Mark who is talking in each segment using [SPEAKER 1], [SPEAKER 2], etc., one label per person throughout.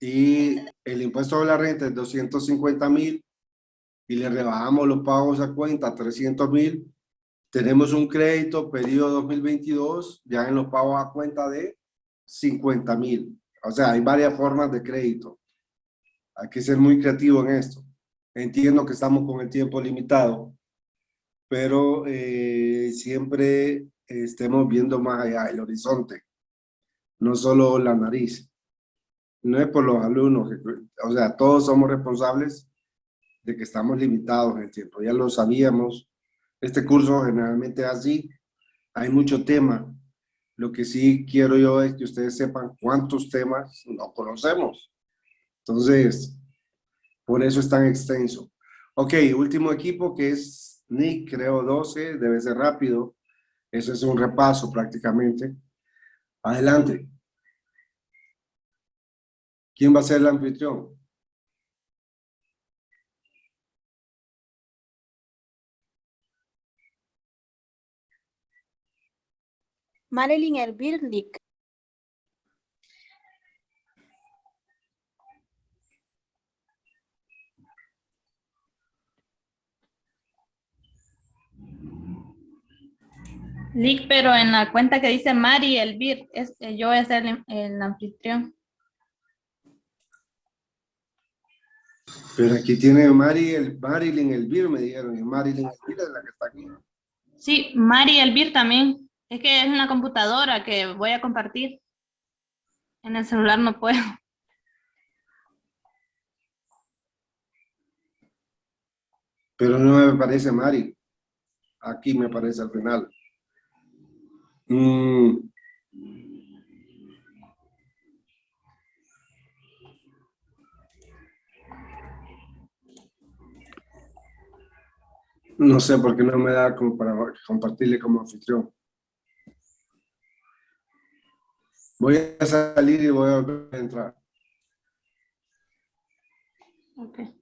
[SPEAKER 1] y el impuesto de la renta es 250,000 y le rebajamos los pagos a cuenta a 300,000, tenemos un crédito pedido 2022 ya en los pagos a cuenta de 50,000. O sea, hay varias formas de crédito. Hay que ser muy creativo en esto. Entiendo que estamos con el tiempo limitado, pero siempre estemos viendo más allá del horizonte, no solo la nariz. No es por los alumnos, o sea, todos somos responsables de que estamos limitados en el tiempo. Ya lo sabíamos. Este curso generalmente es así. Hay mucho tema. Lo que sí quiero yo es que ustedes sepan cuántos temas no conocemos. Entonces, por eso es tan extenso. Ok, último equipo que es Nick, creo 12, debe ser rápido. Eso es un repaso prácticamente. Adelante. ¿Quién va a ser el anfitrión?
[SPEAKER 2] Marilyn Elvir Lick.
[SPEAKER 3] Lick, pero en la cuenta que dice Mari Elvir, yo voy a ser el anfitrión.
[SPEAKER 1] Pero aquí tiene Marilyn Elvir, me dijeron, y Marilyn Elvir es la que está aquí.
[SPEAKER 3] Sí, Mari Elvir también. Es que es una computadora que voy a compartir. En el celular no puedo.
[SPEAKER 1] Pero no me parece Mari. Aquí me parece al final. No sé por qué no me da como para compartirle como anfitrión. Voy a salir y voy a volver a entrar.
[SPEAKER 3] Okay.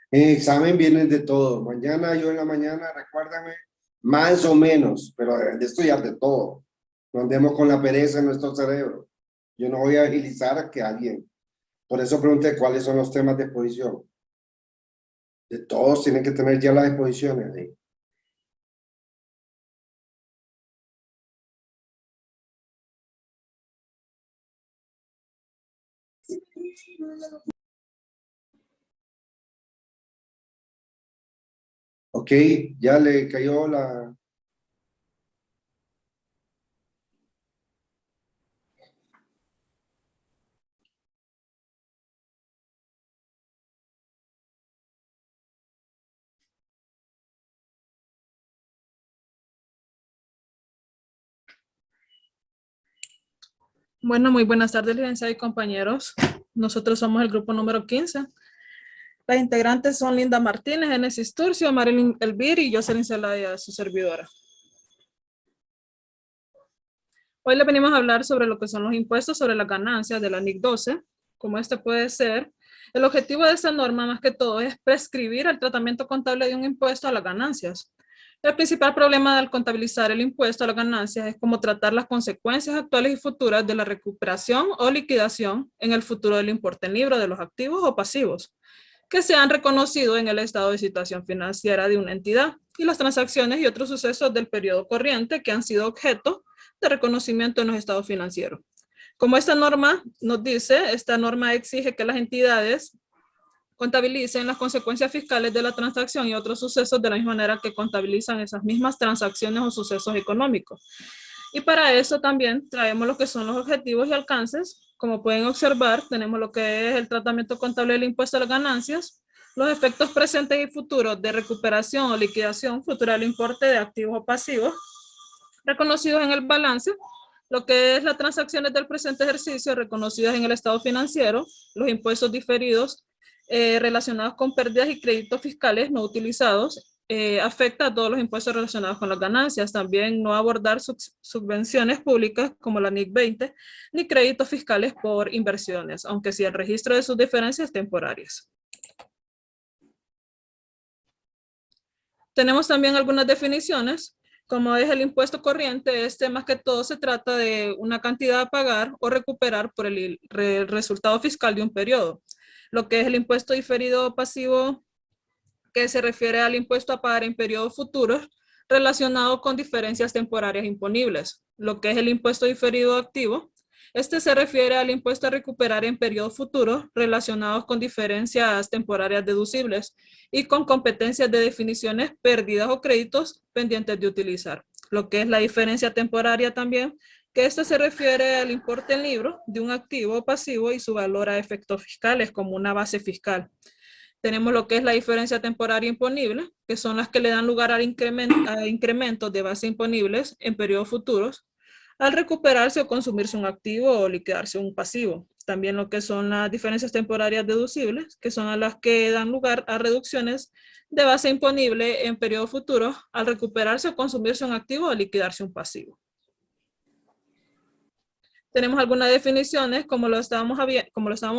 [SPEAKER 1] En examen vienen de todo. Mañana, yo en la mañana, recuérdame, más o menos, pero de estudiar de todo. No andemos con la pereza en nuestro cerebro. Yo no voy a agilizar a que alguien. Por eso pregunté cuáles son los temas de exposición. De todos tienen que tener ya las exposiciones ahí. Ok, ya le cayó la...
[SPEAKER 4] Bueno, muy buenas tardes, licenciada y compañeros. Nosotros somos el grupo número 15. Las integrantes son Linda Martínez, Génesis Turcio, Marilyn Elvir y Jocelyn Zelaya, su servidora. Hoy le venimos a hablar sobre lo que son los impuestos sobre las ganancias de la NIC 12, como este puede ser. El objetivo de esta norma, más que todo, es prescribir el tratamiento contable de un impuesto a las ganancias. El principal problema al contabilizar el impuesto a las ganancias es cómo tratar las consecuencias actuales y futuras de la recuperación o liquidación en el futuro del importe en libro de los activos o pasivos que se han reconocido en el estado de situación financiera de una entidad y las transacciones y otros sucesos del periodo corriente que han sido objeto de reconocimiento en los estados financieros. Como esta norma nos dice, esta norma exige que las entidades contabilicen las consecuencias fiscales de la transacción y otros sucesos de la misma manera que contabilizan esas mismas transacciones o sucesos económicos. Y para eso también traemos lo que son los objetivos y alcances. Como pueden observar, tenemos lo que es el tratamiento contable del impuesto a las ganancias, Los efectos presentes y futuros de recuperación o liquidación futura del importe de activos o pasivos reconocidos en el balance, lo que es las transacciones del presente ejercicio reconocidas en el estado financiero, los impuestos diferidos relacionados con pérdidas y créditos fiscales no utilizados, afecta a todos los impuestos relacionados con las ganancias. También no abordar subvenciones públicas como la NIC 20, ni créditos fiscales por inversiones, aunque sí el registro de sus diferencias temporarias. Tenemos también algunas definiciones, como es el impuesto corriente. Más que todo se trata de una cantidad a pagar o recuperar por el resultado fiscal de un periodo. Lo que es el impuesto diferido pasivo, que se refiere al impuesto a pagar en periodos futuros relacionado con diferencias temporarias imponibles. Lo que es el impuesto diferido activo, se refiere al impuesto a recuperar en periodos futuros relacionados con diferencias temporarias deducibles y con competencias de definiciones, pérdidas o créditos pendientes de utilizar. Lo que es la diferencia temporaria también, que se refiere al importe en libro de un activo o pasivo y su valor a efectos fiscales como una base fiscal. Tenemos lo que es la diferencia temporaria imponible, que son las que le dan lugar a incrementos de base imponibles en periodos futuros, al recuperarse o consumirse un activo o liquidarse un pasivo. También lo que son las diferencias temporarias deducibles, que son las que dan lugar a reducciones de base imponible en periodos futuros, al recuperarse o consumirse un activo o liquidarse un pasivo. Tenemos algunas definiciones, como lo estábamos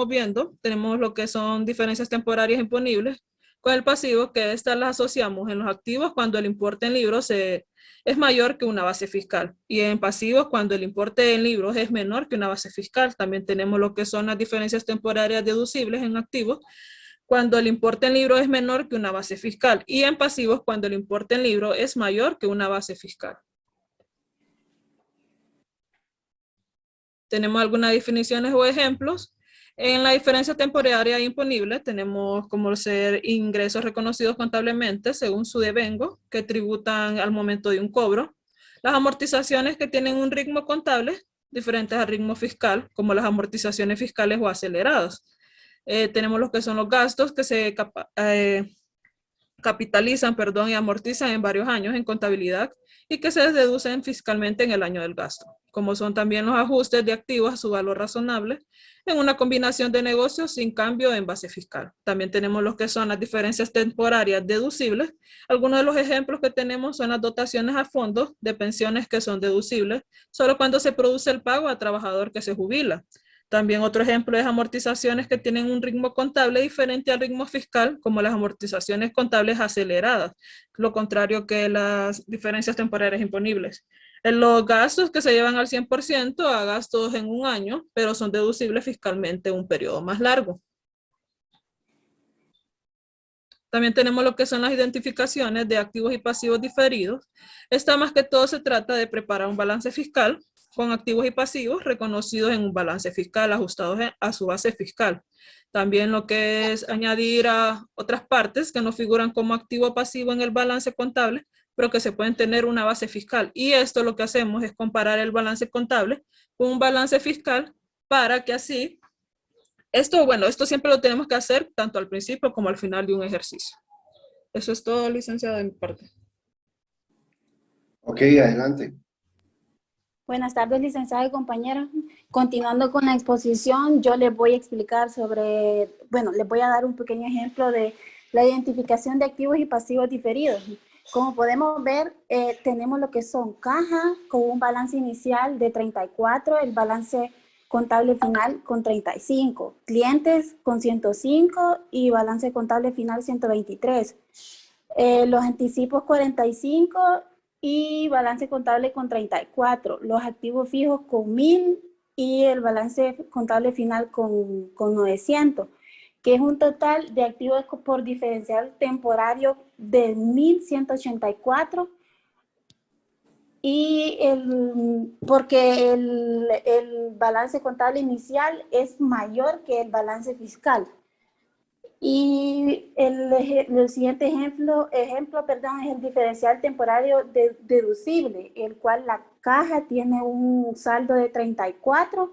[SPEAKER 4] viendo. Tenemos lo que son diferencias temporarias imponibles con el pasivo, que estas las asociamos en los activos cuando el importe en libros es mayor que una base fiscal, y en pasivos cuando el importe en libros es menor que una base fiscal. También tenemos lo que son las diferencias temporarias deducibles en activos cuando el importe en libros es menor que una base fiscal, y en pasivos cuando el importe en libro es mayor que una base fiscal. Tenemos algunas definiciones o ejemplos. En la diferencia temporaria imponible tenemos como ser ingresos reconocidos contablemente según su devengo, que tributan al momento de un cobro. Las amortizaciones que tienen un ritmo contable diferentes al ritmo fiscal, como las amortizaciones fiscales o aceleradas. Tenemos lo que son los gastos que se capitalizan, y amortizan en varios años en contabilidad y que se deducen fiscalmente en el año del gasto, como son también los ajustes de activos a su valor razonable en una combinación de negocios sin cambio en base fiscal. También tenemos lo que son las diferencias temporarias deducibles. Algunos de los ejemplos que tenemos son las dotaciones a fondos de pensiones que son deducibles solo cuando se produce el pago a trabajador que se jubila. También otro ejemplo es amortizaciones que tienen un ritmo contable diferente al ritmo fiscal, como las amortizaciones contables aceleradas, lo contrario que las diferencias temporarias imponibles. En los gastos que se llevan al 100% a gastos en un año, pero son deducibles fiscalmente un periodo más largo. También tenemos lo que son las identificaciones de activos y pasivos diferidos. Más que todo se trata de preparar un balance fiscal con activos y pasivos reconocidos en un balance fiscal ajustados a su base fiscal. También lo que es añadir a otras partes que no figuran como activo o pasivo en el balance contable, pero que se pueden tener una base fiscal. Y esto lo que hacemos es comparar el balance contable con un balance fiscal para que así, esto siempre lo tenemos que hacer tanto al principio como al final de un ejercicio. Eso es todo, licenciado, de mi parte.
[SPEAKER 1] Ok, adelante.
[SPEAKER 2] Buenas tardes, licenciada y compañeros. Continuando con la exposición, yo les voy a explicar les voy a dar un pequeño ejemplo de la identificación de activos y pasivos diferidos. Como podemos ver, tenemos lo que son caja con un balance inicial de 34, el balance contable final con 35, clientes con 105 y balance contable final 123. Los anticipos 45 y balance contable con 34, los activos fijos con 1000 y el balance contable final con 900, que es un total de activos por diferencial temporario de 1184, y porque el balance contable inicial es mayor que el balance fiscal. Y el siguiente ejemplo, es el diferencial temporario deducible, el cual la caja tiene un saldo de 34,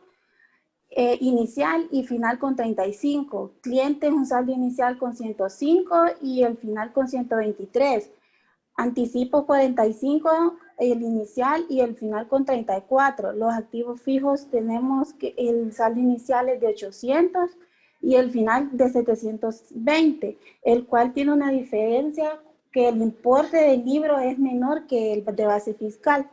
[SPEAKER 2] inicial y final con 35. Clientes, un saldo inicial con 105 y el final con 123. Anticipo 45, el inicial y el final con 34. Los activos fijos tenemos que el saldo inicial es de 800 y el final de 720, el cual tiene una diferencia que el importe del libro es menor que el de base fiscal.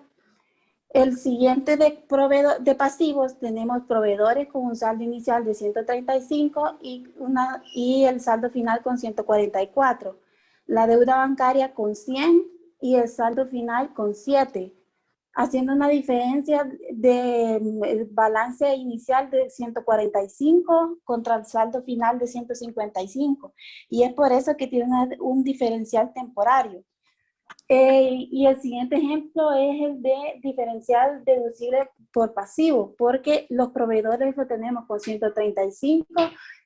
[SPEAKER 2] El siguiente de pasivos tenemos proveedores con un saldo inicial de 135 y el saldo final con 144. La deuda bancaria con 100 y el saldo final con 7, haciendo una diferencia de balance inicial de 145 contra el saldo final de 155. Y es por eso que tiene un diferencial temporario. Y el siguiente ejemplo es el de diferencial deducible por pasivo, porque los proveedores lo tenemos con 135,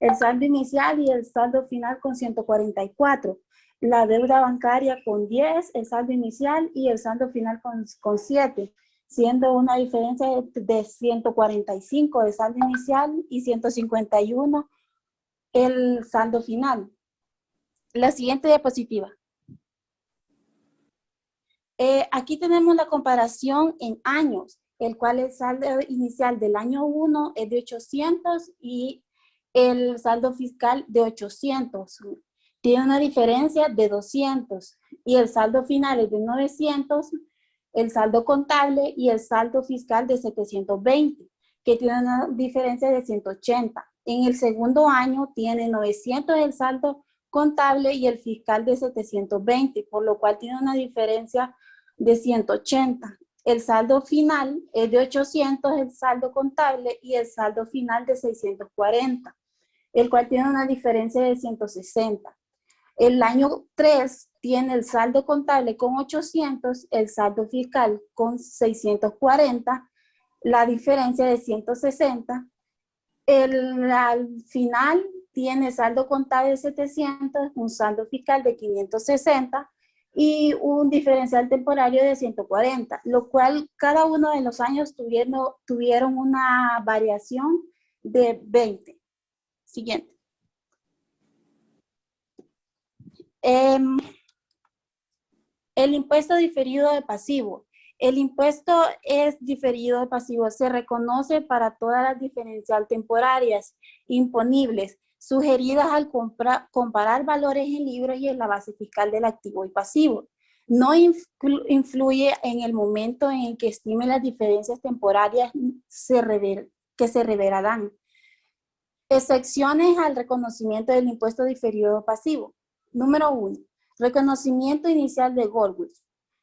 [SPEAKER 2] el saldo inicial y el saldo final con 144. La deuda bancaria con 10, el saldo inicial y el saldo final con 7, siendo una diferencia de 145 el saldo inicial y 151 el saldo final. La siguiente diapositiva. Aquí tenemos la comparación en años, el cual el saldo inicial del año 1 es de 800 y el saldo fiscal de 800. Tiene una diferencia de 200 y el saldo final es de 900, el saldo contable y el saldo fiscal de 720, que tiene una diferencia de 180. En el segundo año tiene 900 el saldo contable y el fiscal de 720, por lo cual tiene una diferencia de 180. El saldo final es de 800, el saldo contable y el saldo final de 640, el cual tiene una diferencia de 160. El año 3 tiene el saldo contable con 800, el saldo fiscal con 640, la diferencia de 160. Al final tiene saldo contable de 700, un saldo fiscal de 560 y un diferencial temporario de 140, lo cual cada uno de los años tuvieron una variación de 20. Siguiente. El impuesto diferido de pasivo. El impuesto es diferido de pasivo. Se reconoce para todas las diferencial temporarias imponibles sugeridas al comparar valores en libros y en la base fiscal del activo y pasivo. No influye en el momento en el que estime las diferencias temporarias que se revelarán. Excepciones al reconocimiento del impuesto diferido pasivo. Número 1. Reconocimiento inicial de goodwill.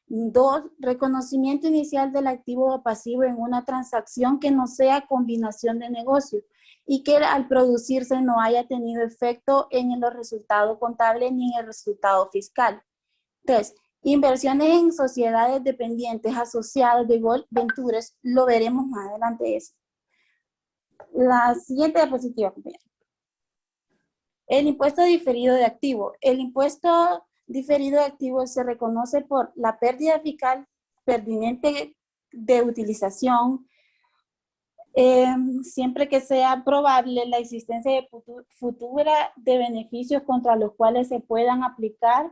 [SPEAKER 2] 2. Reconocimiento inicial del activo o pasivo en una transacción que no sea combinación de negocios y que al producirse no haya tenido efecto en los resultados contables ni en el resultado fiscal. 3. Inversiones en sociedades dependientes asociadas de Gold Ventures. Lo veremos más adelante eso. La siguiente diapositiva, compañero. El impuesto diferido de activo. El impuesto diferido de activo se reconoce por la pérdida fiscal pertinente de utilización, siempre que sea probable la existencia de futura de beneficios contra los cuales se puedan aplicar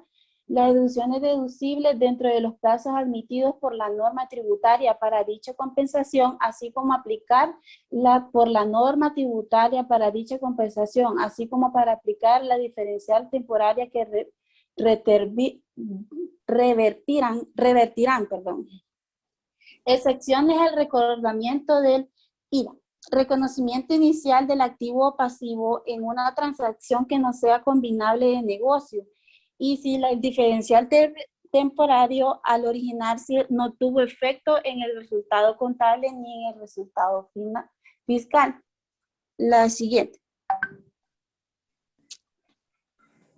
[SPEAKER 2] las deducciones deducibles dentro de los plazos admitidos por la norma tributaria para dicha compensación, así como aplicar por la norma tributaria para dicha compensación, así como para aplicar la diferencial temporaria que revertirán. Excepciones al recordamiento del IVA. Reconocimiento inicial del activo o pasivo en una transacción que no sea combinable de negocio. Y si el diferencial temporario al originarse no tuvo efecto en el resultado contable ni en el resultado fiscal. La siguiente.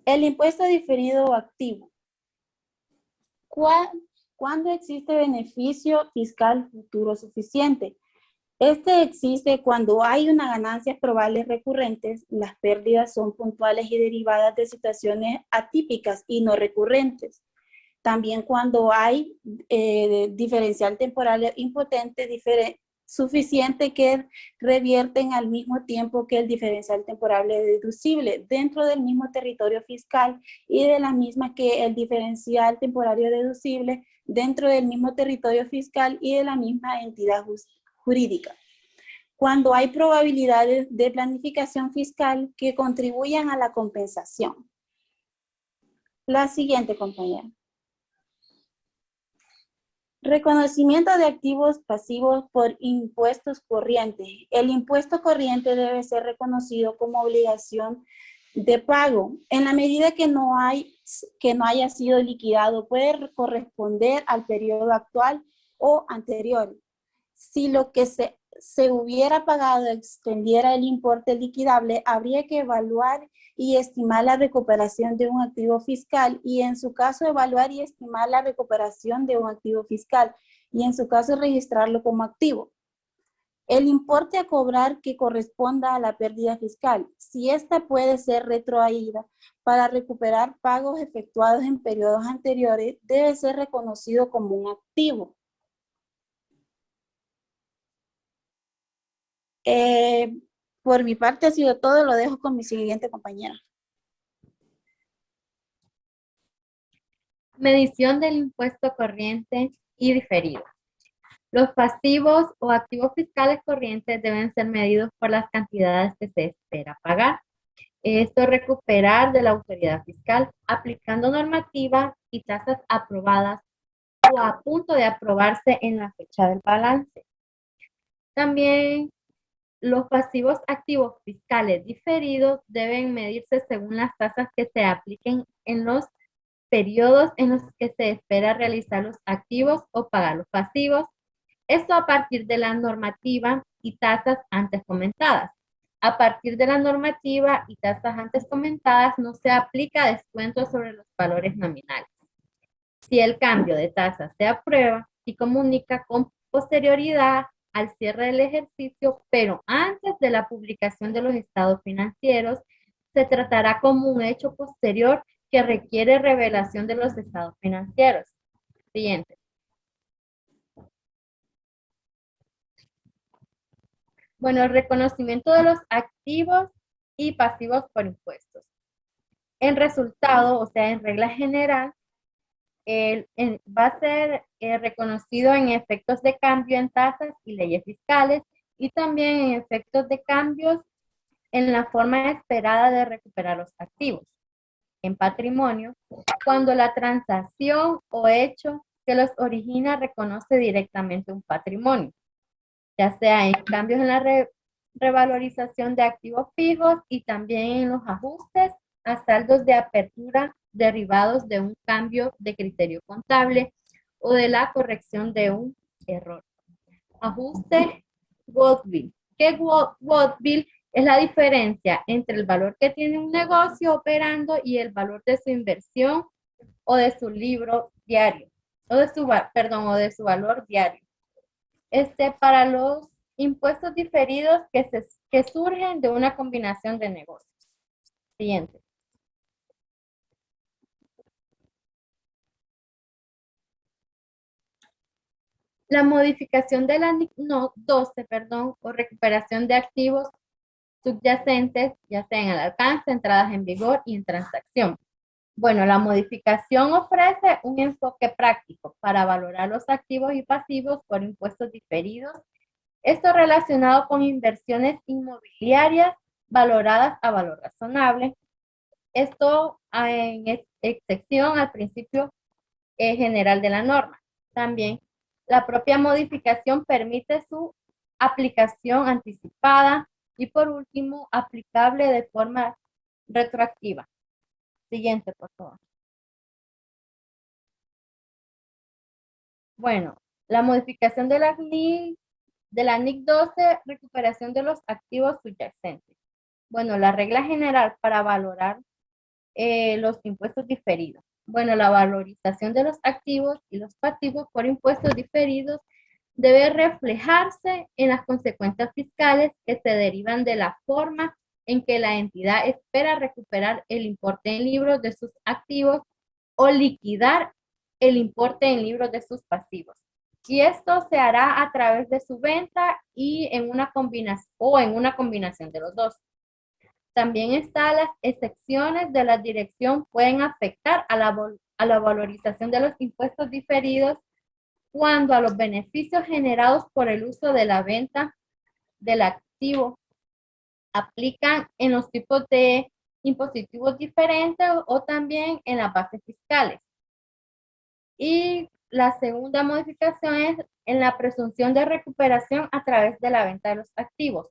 [SPEAKER 2] El impuesto diferido o activo. ¿Cuándo existe beneficio fiscal futuro suficiente? Este existe cuando hay unas ganancias probables recurrentes, las pérdidas son puntuales y derivadas de situaciones atípicas y no recurrentes. También cuando hay diferencial temporal impotente suficiente que revierten al mismo tiempo que el diferencial temporable deducible dentro del mismo territorio fiscal y de la misma que el diferencial temporario deducible dentro del mismo territorio fiscal y de la misma entidad jurídica. Cuando hay probabilidades de planificación fiscal que contribuyan a la compensación. La siguiente, compañera. Reconocimiento de activos pasivos por impuestos corrientes. El impuesto corriente debe ser reconocido como obligación de pago. En la medida que no haya sido liquidado, puede corresponder al periodo actual o anterior. Si lo que se hubiera pagado extendiera el importe liquidable, habría que evaluar y estimar la recuperación de un activo fiscal y en su caso evaluar y estimar la recuperación de un activo fiscal y en su caso registrarlo como activo. El importe a cobrar que corresponda a la pérdida fiscal, si ésta puede ser retrotraída para recuperar pagos efectuados en periodos anteriores, debe ser reconocido como un activo. Por mi parte ha sido todo, lo dejo con mi siguiente compañera.
[SPEAKER 5] Medición del impuesto corriente y diferido. Los pasivos o activos fiscales corrientes deben ser medidos por las cantidades que se espera pagar. Esto es recuperar de la autoridad fiscal aplicando normativas y tasas aprobadas o a punto de aprobarse en la fecha del balance. También los pasivos activos fiscales diferidos deben medirse según las tasas que se apliquen en los periodos en los que se espera realizar los activos o pagar los pasivos. Esto a partir de la normativa y tasas antes comentadas. A partir de la normativa y tasas antes comentadas no se aplica descuento sobre los valores nominales. Si el cambio de tasa se aprueba y comunica con posterioridad al cierre del ejercicio, pero antes de la publicación de los estados financieros, se tratará como un hecho posterior que requiere revelación de los estados financieros. Siguiente. Bueno, el reconocimiento de los activos y pasivos por impuestos. En resultado, o sea, en regla general, va a ser reconocido en efectos de cambio en tasas y leyes fiscales y también en efectos de cambios en la forma esperada de recuperar los activos. En patrimonio, cuando la transacción o hecho que los origina reconoce directamente un patrimonio, ya sea en cambios en la revalorización de activos fijos y también en los ajustes a saldos de apertura derivados de un cambio de criterio contable o de la corrección de un error. Ajuste goodwill. ¿Qué goodwill? Es la diferencia entre el valor que tiene un negocio operando y el valor de su inversión o de su libro diario, o de su valor diario. Para los impuestos diferidos que surgen de una combinación de negocios. Siguiente. La modificación de la NIC 12, o recuperación de activos subyacentes, ya sea en el alcance, entradas en vigor y en transacción. Bueno, la modificación ofrece un enfoque práctico para valorar los activos y pasivos por impuestos diferidos. Esto relacionado con inversiones inmobiliarias valoradas a valor razonable. Esto en excepción al principio general de la norma. También la propia modificación permite su aplicación anticipada y por último aplicable de forma retroactiva. Siguiente, por favor. Bueno, la modificación de la NIC 12, recuperación de los activos subyacentes. Bueno, la regla general para valorar los impuestos diferidos. Bueno, la valorización de los activos y los pasivos por impuestos diferidos debe reflejarse en las consecuencias fiscales que se derivan de la forma en que la entidad espera recuperar el importe en libros de sus activos o liquidar el importe en libros de sus pasivos. Y esto se hará a través de su venta y en una combinación de los dos. También están las excepciones de la dirección pueden afectar a la valorización de los impuestos diferidos cuando a los beneficios generados por el uso de la venta del activo aplican en los tipos de impositivos diferentes o también en las bases fiscales. Y la segunda modificación es en la presunción de recuperación a través de la venta de los activos.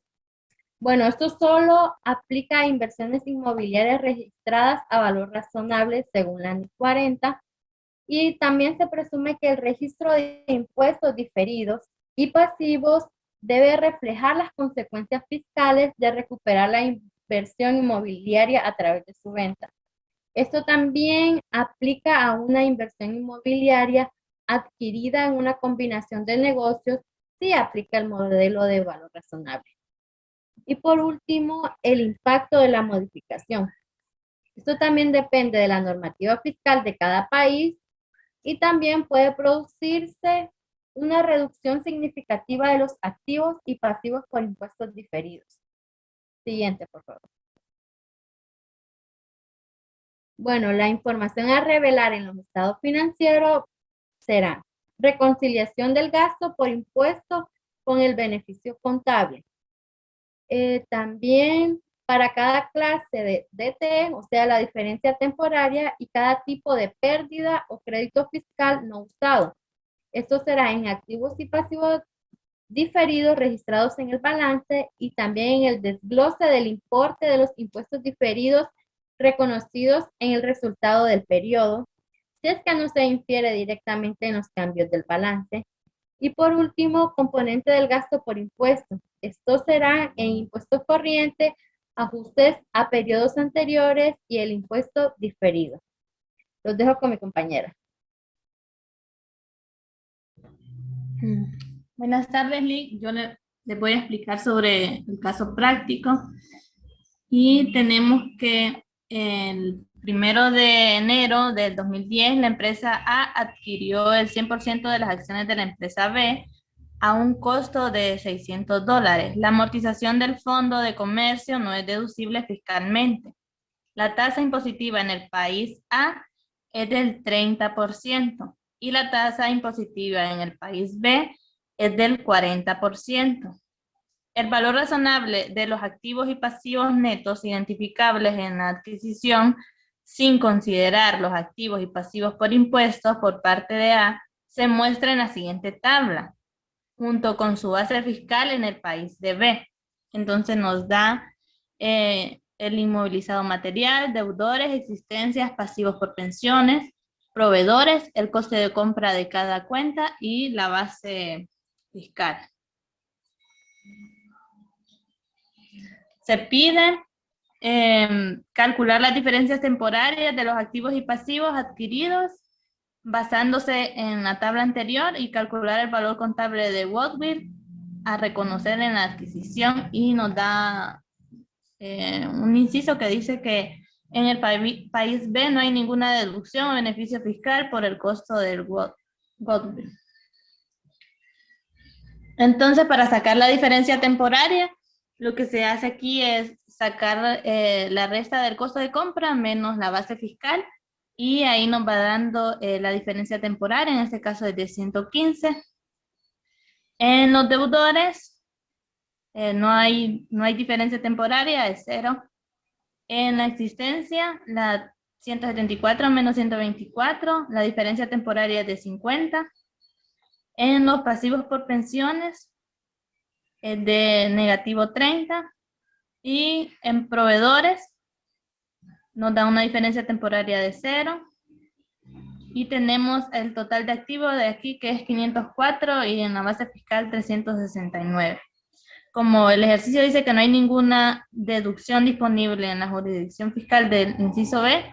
[SPEAKER 5] Bueno, esto solo aplica a inversiones inmobiliarias registradas a valor razonable según la NIC 40 y también se presume que el registro de impuestos diferidos y pasivos debe reflejar las consecuencias fiscales de recuperar la inversión inmobiliaria a través de su venta. Esto también aplica a una inversión inmobiliaria adquirida en una combinación de negocios si aplica el modelo de valor razonable. Y por último, el impacto de la modificación. Esto también depende de la normativa fiscal de cada país y también puede producirse una reducción significativa de los activos y pasivos por impuestos diferidos. Siguiente, por favor. Bueno, la información a revelar en los estados financieros será reconciliación del gasto por impuesto con el beneficio contable. También para cada clase de DT, o sea, la diferencia temporaria y cada tipo de pérdida o crédito fiscal no usado. Esto será en activos y pasivos diferidos registrados en el balance y también en el desglose del importe de los impuestos diferidos reconocidos en el resultado del periodo, si es que no se infiere directamente en los cambios del balance. Y por último, componente del gasto por impuesto. Esto será en impuestos corrientes, ajustes a periodos anteriores y el impuesto diferido. Los dejo con mi compañera.
[SPEAKER 3] Buenas tardes, Lick. Yo les voy a explicar sobre el caso práctico. Y tenemos que el 1 de enero del 2010, la empresa A adquirió el 100% de las acciones de la empresa B a un costo de $600. La amortización del fondo de comercio no es deducible fiscalmente. La tasa impositiva en el país A es del 30% y la tasa impositiva en el país B es del 40%. El valor razonable de los activos y pasivos netos identificables en la adquisición sin considerar los activos y pasivos por impuestos por parte de A se muestra en la siguiente tabla, junto con su base fiscal en el país de B. Entonces nos da el inmovilizado material, deudores, existencias, pasivos por pensiones, proveedores, el coste de compra de cada cuenta y la base fiscal. Se pide calcular las diferencias temporarias de los activos y pasivos adquiridos basándose en la tabla anterior y calcular el valor contable de goodwill a reconocer en la adquisición, y nos da un inciso que dice que en el país B no hay ninguna deducción o beneficio fiscal por el costo del goodwill. Entonces, para sacar la diferencia temporaria, lo que se hace aquí es sacar la resta del costo de compra menos la base fiscal, y ahí nos va dando la diferencia temporaria, en este caso es de 115. En los deudores no hay diferencia temporaria, es 0. En la existencia, la 174 menos 124, la diferencia temporaria es de 50. En los pasivos por pensiones es de negativo 30. Y en proveedores nos da una diferencia temporaria de 0. Y tenemos el total de activos de aquí, que es 504, y en la base fiscal 369. Como el ejercicio dice que no hay ninguna deducción disponible en la jurisdicción fiscal del inciso B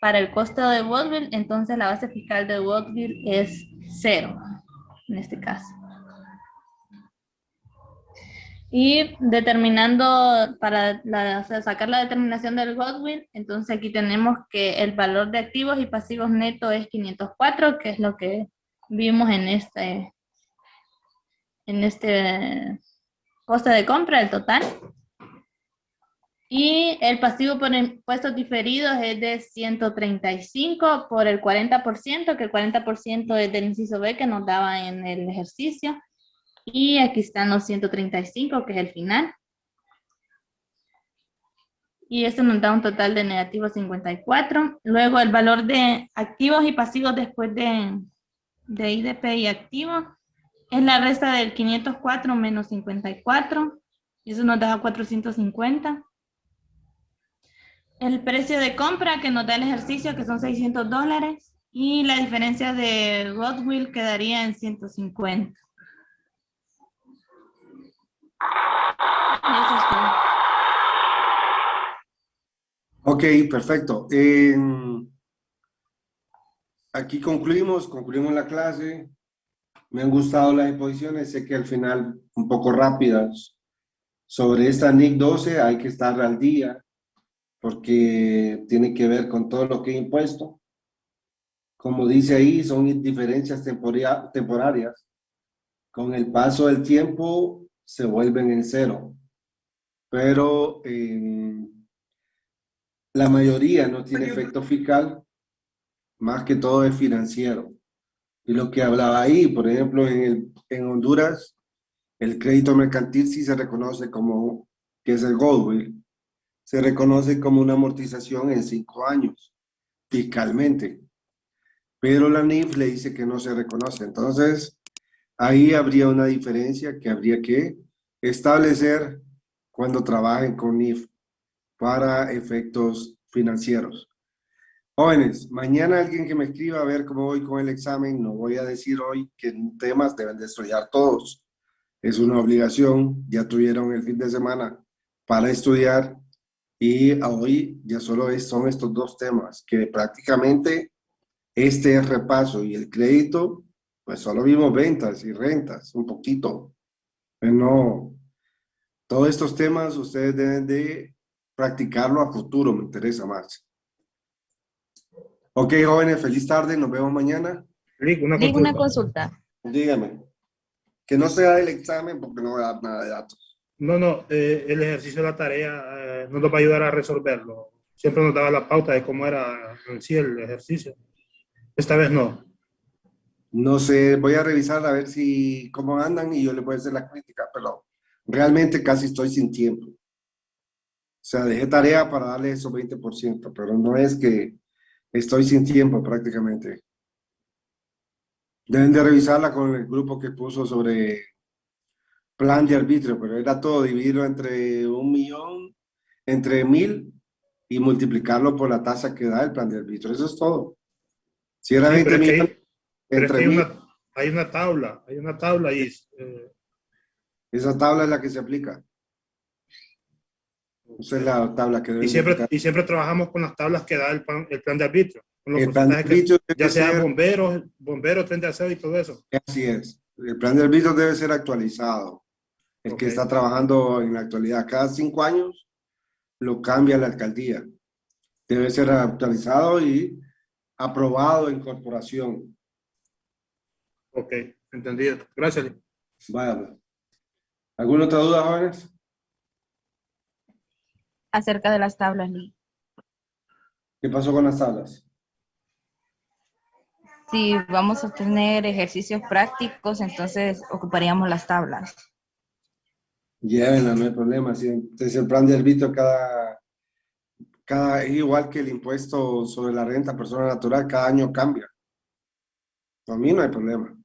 [SPEAKER 3] para el costo de goodwill, entonces la base fiscal de goodwill es 0 en este caso. Y determinando, para sacar la determinación del goodwill, entonces aquí tenemos que el valor de activos y pasivos neto es 504, que es lo que vimos en este en este costo de compra, el total. Y el pasivo por impuestos diferidos es de 135 por el 40%, que el 40% es del inciso B que nos daba en el ejercicio. Y aquí están los 135, que es el final. Y esto nos da un total de negativo 54. Luego el valor de activos y pasivos después de IDP y activos es la resta del 504 menos 54. Y eso nos da 450. El precio de compra que nos da el ejercicio, que son $600. Y la diferencia de goodwill quedaría en 150. Y eso es todo.
[SPEAKER 1] Ok, perfecto. Aquí concluimos la clase. Me han gustado las exposiciones, sé que al final un poco rápidas. Sobre esta NIC 12 hay que estar al día porque tiene que ver con todo lo que he impuesto. Como dice ahí, son diferencias temporarias. Con el paso del tiempo se vuelven en cero, pero la mayoría no tiene efecto fiscal, más que todo es financiero. Y lo que hablaba ahí, por ejemplo, en Honduras, el crédito mercantil sí se reconoce como, que es el goodwill, se reconoce como una amortización en 5 años, fiscalmente. Pero la NIF le dice que no se reconoce. Entonces, ahí habría una diferencia que habría que establecer cuando trabajen con NIF para efectos financieros. Jóvenes, mañana alguien que me escriba a ver cómo voy con el examen, no voy a decir hoy qué temas deben de estudiar todos. Es una obligación, ya tuvieron el fin de semana para estudiar y hoy ya solo son estos 2 temas, que prácticamente este es repaso y el crédito, pues solo vimos ventas y rentas, un poquito. Pero no, todos estos temas ustedes deben de practicarlo a futuro, me interesa más. Ok, jóvenes, feliz tarde, nos vemos mañana.
[SPEAKER 6] Rick, una
[SPEAKER 5] Digo una
[SPEAKER 6] consulta.
[SPEAKER 5] consulta.
[SPEAKER 1] Dígame. Que no sea el examen porque no voy a dar nada de datos.
[SPEAKER 6] No, el ejercicio de la tarea no nos va a ayudar a resolverlo. Siempre nos daba la pauta de cómo era en sí el ejercicio. Esta vez no.
[SPEAKER 1] No sé, voy a revisar a ver si cómo andan y yo le voy a hacer la crítica, pero realmente casi estoy sin tiempo. O sea, dejé tarea para darle esos 20%, pero no es que estoy sin tiempo prácticamente. Deben de revisarla con el grupo que puso sobre plan de arbitrio, pero era todo dividirlo entre 1 millón, entre 1000 y multiplicarlo por la tasa que da el plan de arbitrio. Eso es todo. Si era
[SPEAKER 6] Sí,
[SPEAKER 1] 20 millones,
[SPEAKER 6] pero es que
[SPEAKER 1] entre 1000,
[SPEAKER 6] hay una tabla y
[SPEAKER 1] esa tabla es la que se aplica. Esa es la tabla que deben de aplicar.
[SPEAKER 6] y siempre trabajamos con las tablas que da el plan de arbitrio. Con los
[SPEAKER 1] El plan de
[SPEAKER 6] porcentajes
[SPEAKER 1] arbitrio
[SPEAKER 6] ya
[SPEAKER 1] debe
[SPEAKER 6] sea
[SPEAKER 1] ser,
[SPEAKER 6] bomberos, tren de aseo y todo eso.
[SPEAKER 1] así es. El plan de arbitrio debe ser actualizado. El que
[SPEAKER 6] Ok.
[SPEAKER 1] está trabajando en la actualidad, cada 5 años lo cambia la alcaldía. Debe ser actualizado y aprobado en corporación.
[SPEAKER 6] Ok, entendido. Gracias, Rick.
[SPEAKER 1] Vaya. ¿Alguna otra duda, jóvenes?
[SPEAKER 5] Acerca de las tablas, Lee.
[SPEAKER 1] ¿Qué pasó con las tablas?
[SPEAKER 7] Si vamos a tener ejercicios prácticos, entonces ocuparíamos las tablas.
[SPEAKER 1] Llévenla, no hay problema. Si es el plan de arbitrio, es igual que el impuesto sobre la renta persona natural, cada año cambia. Para mí no hay problema.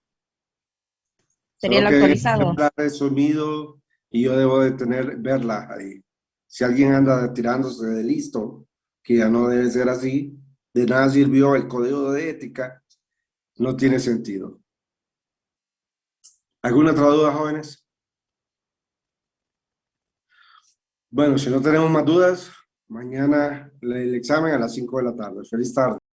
[SPEAKER 7] Sería el
[SPEAKER 1] Solo que
[SPEAKER 7] actualizado.
[SPEAKER 1] está resumido y yo debo de verla ahí. Si alguien anda tirándose de listo, que ya no debe ser así, de nada sirvió el código de ética, no tiene sentido. ¿Alguna otra duda, jóvenes? Bueno, si no tenemos más dudas, mañana el examen a las 5 de la tarde. Feliz tarde.